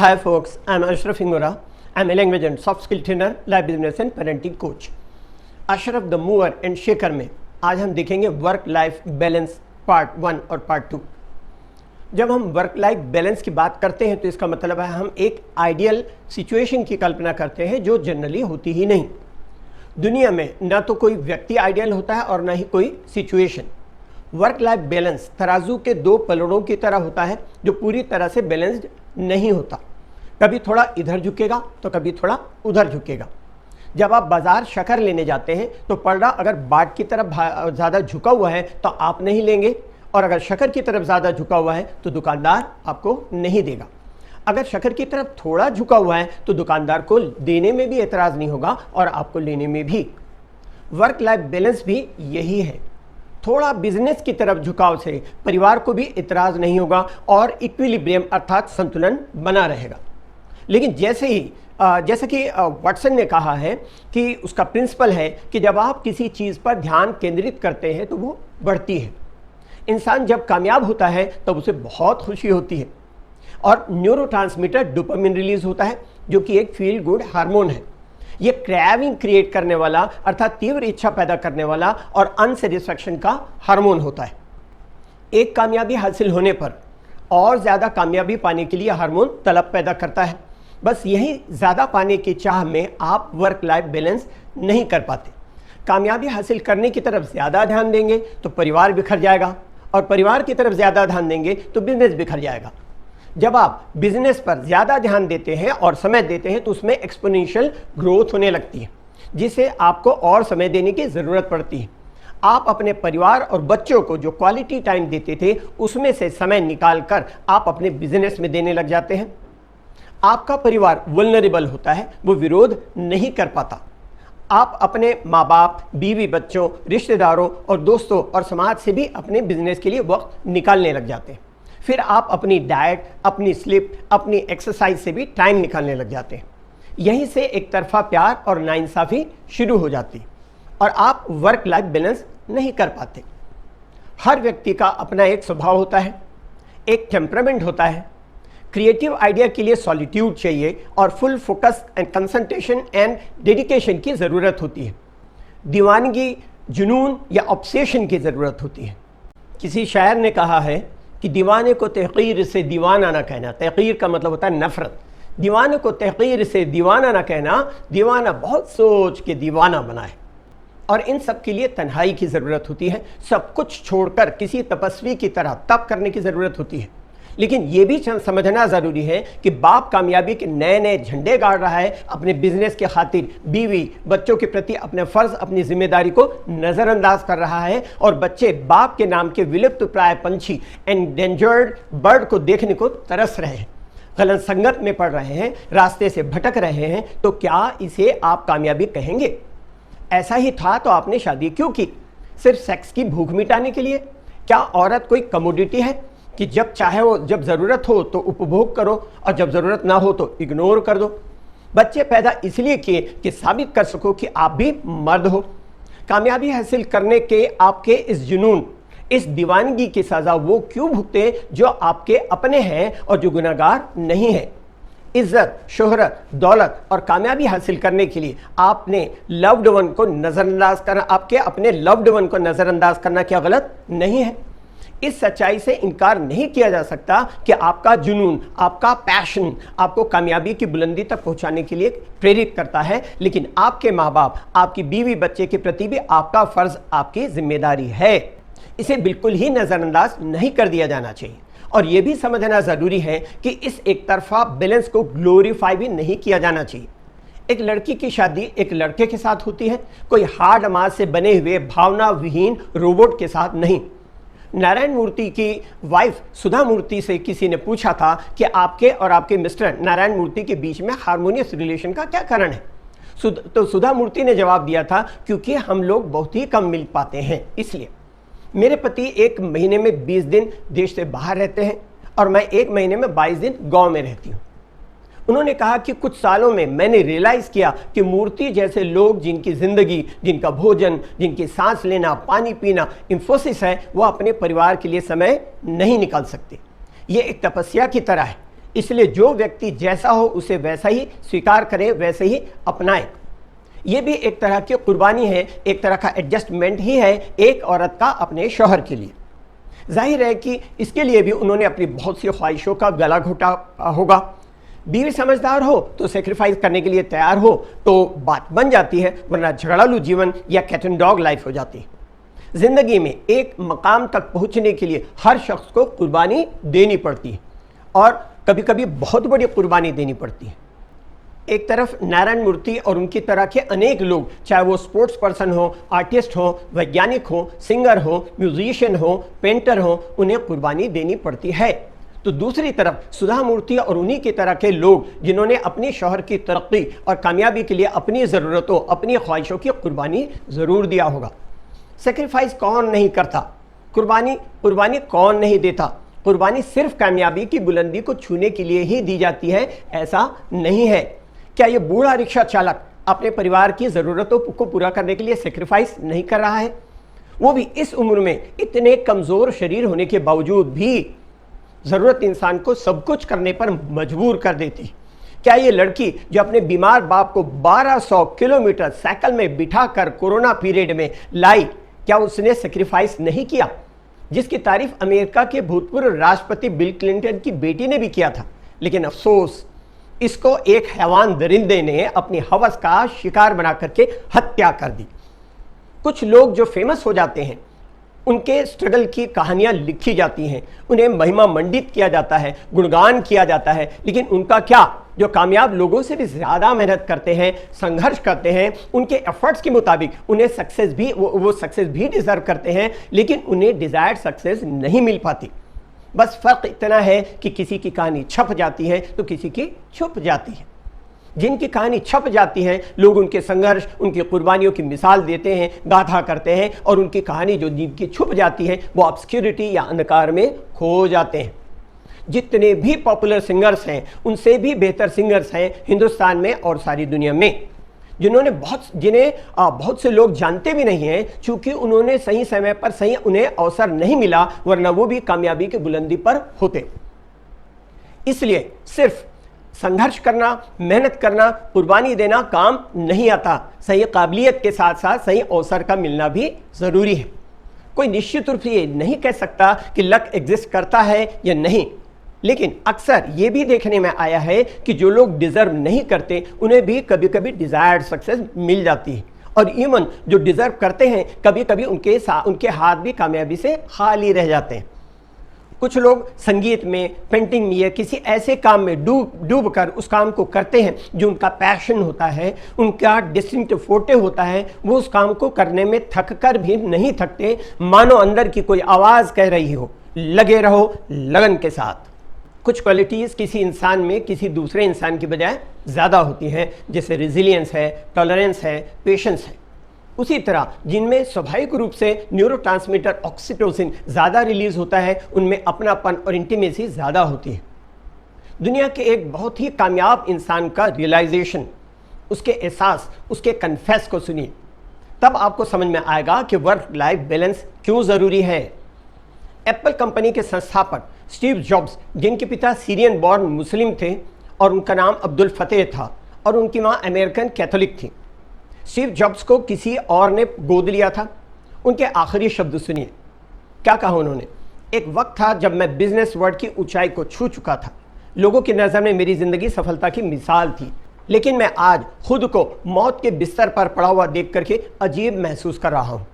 Hi folks, I'm Ashraf Ingora. I'm a language and soft skill trainer, life business and parenting coach. Ashraf the mover and shaker में आज हम देखेंगे work life balance part 1 और part 2। जब हम work life balance की बात करते हैं तो इसका मतलब है हम एक आइडियल सिचुएशन की कल्पना करते हैं जो जनरली होती ही नहीं। दुनिया में ना तो कोई व्यक्ति आइडियल होता है और ना ही कोई सिचुएशन। वर्क लाइफ बैलेंस तराजू के दो पलड़ों की तरह होता है जो पूरी तरह से बैलेंस्ड नहीं होता। कभी थोड़ा इधर झुकेगा तो कभी थोड़ा उधर झुकेगा। जब आप बाजार शक्कर लेने जाते हैं तो पलड़ा अगर बाट की तरफ ज़्यादा झुका हुआ है तो आप नहीं लेंगे, और अगर शक्कर की तरफ ज़्यादा झुका हुआ है तो दुकानदार आपको नहीं देगा। अगर शक्कर की तरफ थोड़ा झुका हुआ है तो दुकानदार को देने में भी एतराज़ नहीं होगा और आपको लेने में भी। वर्क लाइफ बैलेंस भी यही है। थोड़ा बिजनेस की तरफ झुकाव से परिवार को भी इतराज़ नहीं होगा और इक्विलिब्रियम अर्थात संतुलन बना रहेगा। लेकिन जैसे कि वाटसन ने कहा है कि उसका प्रिंसिपल है कि जब आप किसी चीज़ पर ध्यान केंद्रित करते हैं तो वो बढ़ती है। इंसान जब कामयाब होता है तब उसे बहुत खुशी होती है और न्यूरोट्रांसमीटर डोपामिन रिलीज होता है जो कि एक फील गुड हार्मोन है। ये क्रेविंग क्रिएट करने वाला अर्थात तीव्र इच्छा पैदा करने वाला और अनसेटिस्फैक्शन का हार्मोन होता है। एक कामयाबी हासिल होने पर और ज़्यादा कामयाबी पाने के लिए हार्मोन तलब पैदा करता है। बस यही ज़्यादा पाने की चाह में आप वर्क लाइफ बैलेंस नहीं कर पाते। कामयाबी हासिल करने की तरफ ज़्यादा ध्यान देंगे तो परिवार बिखर जाएगा, और परिवार की तरफ ज़्यादा ध्यान देंगे तो बिजनेस बिखर जाएगा। जब आप बिजनेस पर ज़्यादा ध्यान देते हैं और समय देते हैं तो उसमें एक्सपोनेंशियल ग्रोथ होने लगती है, जिसे आपको और समय देने की ज़रूरत पड़ती है। आप अपने परिवार और बच्चों को जो क्वालिटी टाइम देते थे उसमें से समय निकाल कर आप अपने बिजनेस में देने लग जाते हैं। आपका परिवार वल्नरेबल होता है, वो विरोध नहीं कर पाता। आप अपने माँ बाप, बीवी बच्चों, रिश्तेदारों और दोस्तों और समाज से भी अपने बिजनेस के लिए वक्त निकालने लग जाते हैं। फिर आप अपनी डाइट, अपनी स्लीप, अपनी एक्सरसाइज से भी टाइम निकालने लग जाते हैं। यहीं से एक तरफा प्यार और नाइंसाफ़ी शुरू हो जाती और आप वर्क लाइफ बैलेंस नहीं कर पाते। हर व्यक्ति का अपना एक स्वभाव होता है, एक टेम्परामेंट होता है। क्रिएटिव आइडिया के लिए सॉलिट्यूड चाहिए और full focus and concentration and dedication की ज़रूरत होती है। दीवानगी, जुनून या ऑब्सेशन की ज़रूरत होती है। किसी शायर ने कहा है कि दीवाने को तहक़ीर से दीवाना ना कहना। तहक़ीर का मतलब होता है नफ़रत। दीवाने को तहक़ीर से दीवाना ना कहना, दीवाना बहुत सोच के दीवाना बनाए। और इन सब के लिए तन्हाई की ज़रूरत होती है। सब कुछ छोड़कर किसी तपस्वी की तरह तप करने की ज़रूरत होती है। लेकिन ये भी समझना ज़रूरी है कि बाप कामयाबी के नए नए झंडे गाड़ रहा है, अपने बिजनेस के खातिर बीवी बच्चों के प्रति अपने फ़र्ज़, अपनी जिम्मेदारी को नज़रअंदाज कर रहा है, और बच्चे बाप के नाम के विलुप्त प्राय पंछी एंडेंजर्ड बर्ड को देखने को तरस रहे हैं, गलत संगत में पड़ रहे हैं, रास्ते से भटक रहे हैं। तो क्या इसे आप कामयाबी कहेंगे? ऐसा ही था तो आपने शादी क्यों की? सिर्फ सेक्स की भूख मिटाने के लिए? क्या औरत कोई कमोडिटी है कि जब चाहे वो, जब ज़रूरत हो तो उपभोग करो और जब ज़रूरत ना हो तो इग्नोर कर दो? बच्चे पैदा इसलिए किए कि साबित कर सको कि आप भी मर्द हो। कामयाबी हासिल करने के आपके इस जुनून, इस दीवानगी की सज़ा वो क्यों भुगते जो आपके अपने हैं और जो गुनहगार नहीं है? इज्जत, शोहरत, दौलत और कामयाबी हासिल करने के लिए आपने लव्ड वन को नज़रअंदाज करना, आपके अपने लव्ड वन को नज़रअंदाज करना क्या गलत नहीं है? इस सच्चाई से इनकार नहीं किया जा सकता कि आपका जुनून, आपका पैशन आपको कामयाबी की बुलंदी तक पहुंचाने के लिए प्रेरित करता है। लेकिन आपके माँ बाप, आपकी बीवी बच्चे के प्रति भी आपका फ़र्ज़, आपकी जिम्मेदारी है। इसे बिल्कुल ही नज़रअंदाज नहीं कर दिया जाना चाहिए। और ये भी समझना ज़रूरी है कि इस एक तरफा बैलेंस को ग्लोरीफाई भी नहीं किया जाना चाहिए। एक लड़की की शादी एक लड़के के साथ होती है, कोई हार्ड मास से बने हुए भावना विहीन रोबोट के साथ नहीं। नारायण मूर्ति की वाइफ सुधा मूर्ति से किसी ने पूछा था कि आपके और आपके मिस्टर नारायण मूर्ति के बीच में हार्मोनियस रिलेशन का क्या कारण है? तो सुधा मूर्ति ने जवाब दिया था, क्योंकि हम लोग बहुत ही कम मिल पाते हैं, इसलिए। मेरे पति 1 महीने में 20 दिन देश से बाहर रहते हैं और मैं 1 महीने में 22 दिन गांव में रहती हूँ। उन्होंने कहा कि कुछ सालों में मैंने रियलाइज़ किया कि मूर्ति जैसे लोग जिनकी ज़िंदगी, जिनका भोजन, जिनकी सांस लेना, पानी पीना इंफोसिस है, वो अपने परिवार के लिए समय नहीं निकाल सकते। ये एक तपस्या की तरह है। इसलिए जो व्यक्ति जैसा हो उसे वैसा ही स्वीकार करे, वैसे ही अपनाए। ये भी एक तरह की कुर्बानी है, एक तरह का एडजस्टमेंट ही है एक औरत का अपने शौहर के लिए। जाहिर है कि इसके लिए भी उन्होंने अपनी बहुत सी ख्वाहिशों का गला घोटा होगा। बीवी समझदार हो तो सेक्रीफाइस करने के लिए तैयार हो तो बात बन जाती है, वरना झगड़ालू जीवन या कैट एंड डॉग लाइफ हो जाती है। जिंदगी में एक मकाम तक पहुंचने के लिए हर शख्स को कुर्बानी देनी पड़ती है, और कभी कभी बहुत बड़ी कुर्बानी देनी पड़ती है। एक तरफ नारायण मूर्ति और उनकी तरह के अनेक लोग, चाहे वो स्पोर्ट्स पर्सन हो, आर्टिस्ट हो, वैज्ञानिक हो, सिंगर हो, म्यूजिशियन हो, पेंटर हो, उन्हें कुर्बानी देनी पड़ती है। तो दूसरी तरफ सुधा मूर्ति और उन्हीं की तरह के लोग जिन्होंने अपने शौहर की तरक्की और कामयाबी के लिए अपनी ज़रूरतों, अपनी ख्वाहिशों की कुर्बानी ज़रूर दिया होगा। सेक्रीफाइस कौन नहीं करता? कुर्बानी कौन नहीं देता? कुर्बानी सिर्फ कामयाबी की बुलंदी को छूने के लिए ही दी जाती है, ऐसा नहीं है। क्या ये बूढ़ा रिक्शा चालक अपने परिवार की ज़रूरतों को पूरा करने के लिए सेक्रीफाइस नहीं कर रहा है? वो भी इस उम्र में इतने कमज़ोर शरीर होने के बावजूद भी ज़रूरत इंसान को सब कुछ करने पर मजबूर कर देती। क्या ये लड़की जो अपने बीमार बाप को 1200 किलोमीटर साइकिल में बिठाकर कोरोना पीरियड में लाई, क्या उसने सेक्रीफाइस नहीं किया? जिसकी तारीफ अमेरिका के भूतपूर्व राष्ट्रपति बिल क्लिंटन की बेटी ने भी किया था। लेकिन अफसोस, इसको एक हैवान दरिंदे ने अपनी हवस का शिकार बना करके हत्या कर दी। कुछ लोग जो फेमस हो जाते हैं, उनके स्ट्रगल की कहानियां लिखी जाती हैं, उन्हें महिमा मंडित किया जाता है, गुणगान किया जाता है, लेकिन उनका क्या? जो कामयाब लोगों से भी ज़्यादा मेहनत करते हैं, संघर्ष करते हैं, उनके एफर्ट्स के मुताबिक उन्हें सक्सेस भी वो सक्सेस भी डिज़र्व करते हैं, लेकिन उन्हें डिज़ायर्ड सक्सेस नहीं मिल पाती। बस फ़र्क इतना है कि किसी की कहानी छप जाती है तो किसी की छुप जाती है। जिनकी कहानी छप जाती है, लोग उनके संघर्ष, उनकी कुर्बानियों की मिसाल देते हैं, गाथा करते हैं, और उनकी कहानी जो जिनकी छुप जाती है वो ऑब्सक्यूरिटी या अंधकार में खो जाते हैं। जितने भी पॉपुलर सिंगर्स हैं, उनसे भी बेहतर सिंगर्स हैं हिंदुस्तान में और सारी दुनिया में, जिन्हें बहुत से लोग जानते भी नहीं हैं, क्योंकि उन्होंने सही समय पर सही उन्हें अवसर नहीं मिला, वरना वो भी कामयाबी की बुलंदी पर होते। इसलिए सिर्फ संघर्ष करना, मेहनत करना, कुर्बानी देना काम नहीं आता। सही काबिलियत के साथ साथ सही अवसर का मिलना भी ज़रूरी है। कोई निश्चित रूप से ये नहीं कह सकता कि लक एग्जिस्ट करता है या नहीं, लेकिन अक्सर ये भी देखने में आया है कि जो लोग डिज़र्व नहीं करते, उन्हें भी कभी कभी डिज़ायर्ड सक्सेस मिल जाती है, और इवन जो डिज़र्व करते हैं, कभी कभी उनके हाथ भी कामयाबी से खाली रह जाते हैं। कुछ लोग संगीत में, पेंटिंग में या किसी ऐसे काम में डूब कर उस काम को करते हैं जो उनका पैशन होता है, उनका डिस्टिंक्टिव फोर्टे होता है। वो उस काम को करने में थक कर भी नहीं थकते, मानो अंदर की कोई आवाज़ कह रही हो, लगे रहो लगन के साथ। कुछ क्वालिटीज़ किसी इंसान में किसी दूसरे इंसान की बजाय ज़्यादा होती हैं, जैसे रेजिलियंस है, टॉलरेंस है, पेशेंस है। उसी तरह जिनमें स्वाभाविक रूप से न्यूरोट्रांसमीटर ऑक्सीटोसिन ज़्यादा रिलीज होता है, उनमें अपनापन और इंटीमेसी ज़्यादा होती है। दुनिया के एक बहुत ही कामयाब इंसान का रियलाइजेशन, उसके एहसास, उसके कन्फेस को सुनिए, तब आपको समझ में आएगा कि वर्क लाइफ बैलेंस क्यों ज़रूरी है। एप्पल कंपनी के संस्थापक स्टीव जॉब्स, जिनके पिता सीरियन बॉर्न मुस्लिम थे और उनका नाम अब्दुल फतेह था, और उनकी माँ अमेरिकन कैथोलिक थी। स्टीव जॉब्स को किसी और ने गोद लिया था। उनके आखिरी शब्द सुनिए, क्या कहा उन्होंने? एक वक्त था जब मैं बिजनेस वर्ल्ड की ऊंचाई को छू चुका था। लोगों की नज़र में मेरी ज़िंदगी सफलता की मिसाल थी, लेकिन मैं आज खुद को मौत के बिस्तर पर पड़ा हुआ देख करके अजीब महसूस कर रहा हूँ।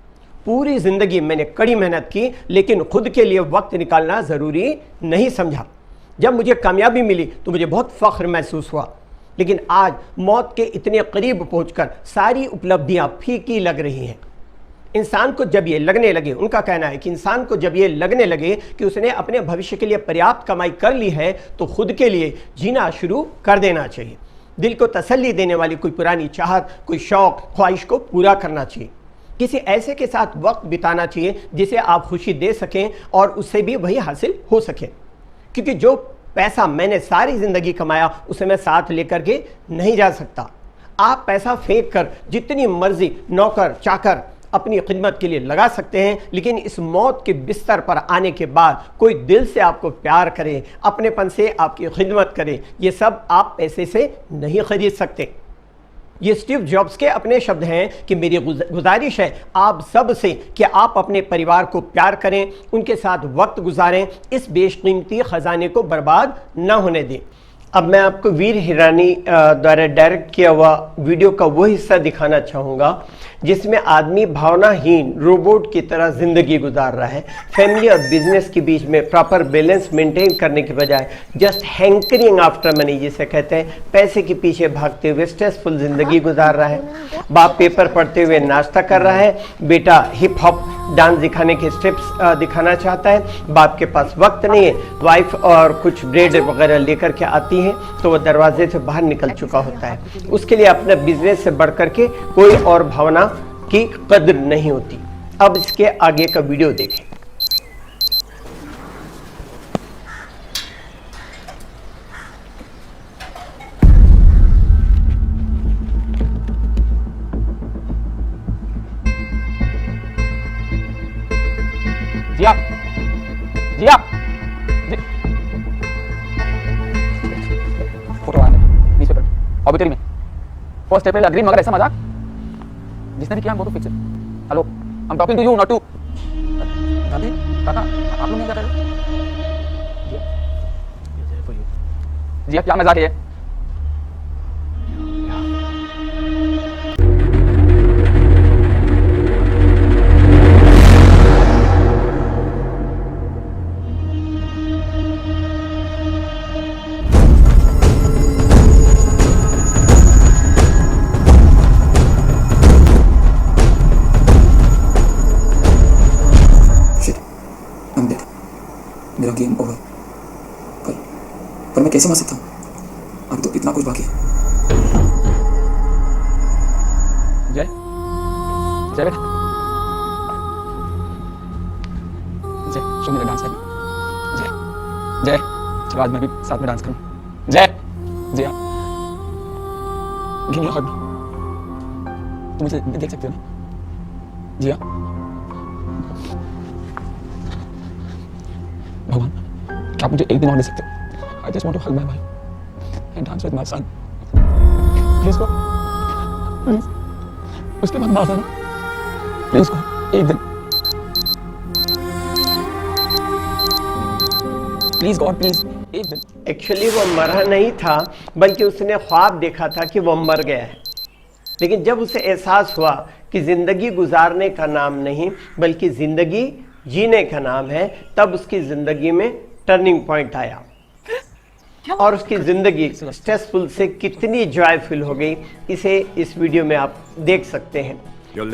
पूरी ज़िंदगी मैंने कड़ी मेहनत की, लेकिन खुद के लिए वक्त निकालना ज़रूरी नहीं समझा। जब मुझे कामयाबी मिली तो मुझे बहुत फ़ख्र महसूस हुआ, लेकिन आज मौत के इतने करीब पहुंचकर सारी उपलब्धियां फीकी लग रही हैं। इंसान को जब ये लगने लगे, उनका कहना है कि इंसान को जब ये लगने लगे कि उसने अपने भविष्य के लिए पर्याप्त कमाई कर ली है, तो खुद के लिए जीना शुरू कर देना चाहिए। दिल को तसल्ली देने वाली कोई पुरानी चाहत, कोई शौक, ख्वाहिश को पूरा करना चाहिए। किसी ऐसे के साथ वक्त बिताना चाहिए जिसे आप खुशी दे सकें और उससे भी वही हासिल हो सके, क्योंकि जो पैसा मैंने सारी ज़िंदगी कमाया उसे मैं साथ लेकर के नहीं जा सकता। आप पैसा फेंक कर जितनी मर्जी नौकर चाकर अपनी खिदमत के लिए लगा सकते हैं, लेकिन इस मौत के बिस्तर पर आने के बाद कोई दिल से आपको प्यार करे, अपनेपन से आपकी खिदमत करे, ये सब आप पैसे से नहीं खरीद सकते। ये स्टीव जॉब्स के अपने शब्द हैं कि मेरी गुजारिश है आप सब से कि आप अपने परिवार को प्यार करें, उनके साथ वक्त गुजारें, इस बेशकीमती खजाने को बर्बाद न होने दें। अब मैं आपको वीर हिरानी द्वारा डायरेक्ट किया हुआ वीडियो का वो हिस्सा दिखाना चाहूँगा जिसमें आदमी भावनाहीन रोबोट की तरह ज़िंदगी गुजार रहा है। फैमिली और बिजनेस के बीच में प्रॉपर बैलेंस मेंटेन करने के बजाय जस्ट हैंकरिंग आफ्टर मनी, जिसे कहते हैं पैसे के पीछे भागते हुए स्ट्रेसफुल ज़िंदगी गुजार रहा है। बाप पेपर पढ़ते हुए नाश्ता कर रहा है, बेटा हिप हॉप डांस दिखाने के स्टेप्स दिखाना चाहता है, बाप के पास वक्त नहीं है, वाइफ और कुछ ब्रेड वगैरह लेकर के आती है तो वह दरवाजे से बाहर निकल चुका होता है। उसके लिए अपने बिजनेस से बढ़कर के कोई और भावना की कदर नहीं होती। अब इसके आगे का वीडियो देखें। जी आप फोटो आने न्यूज़पेपर ऑबिटरी में 1 अप्रैल अग्री, मगर ऐसा मजाक जिसने भी किया वो तो फिक्स है। Hello, I am talking to you not to Gandhi काका, आप लोग क्या कर रहे हो? जी क्या मजाक है? मेरा गेम ओवर। पर मैं कैसे मर सकता हूँ? अभी तो इतना कुछ बाकी है। जय जय बेटा, जय शो मेरा डांस है। जय जय चलो आज मैं भी साथ में डांस करूँ। जय जय गिव मी अ हग। तुम मुझे देख सकते हो ना? जी हाँ भगवान, क्या आप मुझे एक दिन और दे सकते हो? I just want to hug my wife and dance with my son. Please God, please उसके बाद माफ करना प्लीज गॉड, एक दिन प्लीज गॉड, प्लीज एक दिन। एक्चुअली वो मरा नहीं था, बल्कि उसने ख्वाब देखा था कि वो मर गया है। लेकिन जब उसे एहसास हुआ कि ज़िंदगी गुजारने का नाम नहीं बल्कि ज़िंदगी जीने का नाम है, तब उसकी ज़िंदगी में टर्निंग पॉइंट आया और उसकी ज़िंदगी स्ट्रेसफुल से कितनी जॉयफुल हो गई, इसे इस वीडियो में आप देख सकते हैं।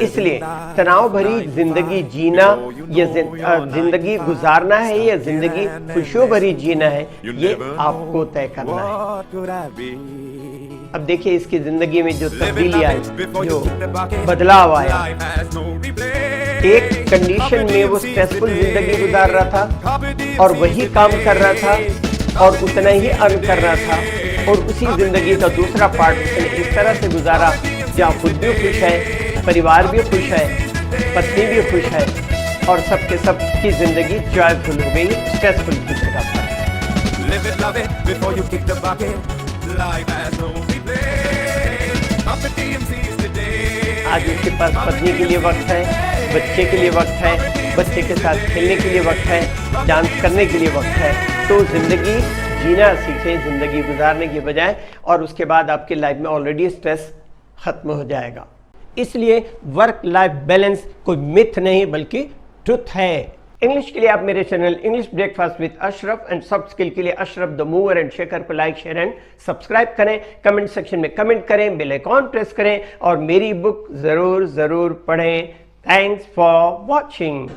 इसलिए तनाव भरी ज़िंदगी जीना या ज़िंदगी गुजारना है या ज़िंदगी खुशियों भरी जीना है, ये आपको तय करना है। अब देखिए इसकी ज़िंदगी में जो तब्दीली आई, जो बदलाव आया। एक कंडीशन में वो स्ट्रेसफुल ज़िंदगी गुजार रहा था और वही काम कर रहा था और उतना ही अर्न कर रहा था, और उसी ज़िंदगी का दूसरा पार्ट उसने इस तरह से गुजारा जहाँ खुद भी खुश है, परिवार भी खुश है, पत्नी भी खुश है और सबके सब की ज़िंदगी जॉयफुल हो गई स्ट्रेसफुल की जगह पर। आज उसके पास पत्नी के लिए वक्त है, बच्चे के लिए वक्त है, बच्चे के साथ खेलने के लिए वक्त है, डांस करने के लिए वक्त है। तो ज़िंदगी जीना सीखें ज़िंदगी गुजारने के बजाय, और उसके बाद आपकी लाइफ में ऑलरेडी स्ट्रेस ख़त्म हो जाएगा। इसलिए वर्क लाइफ बैलेंस कोई मिथ नहीं बल्कि ट्रुथ है। इंग्लिश के लिए आप मेरे channel English breakfast with Ashraf and soft skill के लिए Ashraf the mover and shaker को लाइक शेयर एंड सब्सक्राइब करें, कमेंट सेक्शन में कमेंट करें, बेल आइकॉन प्रेस करें और मेरी बुक ज़रूर पढ़ें। Thanks for watching.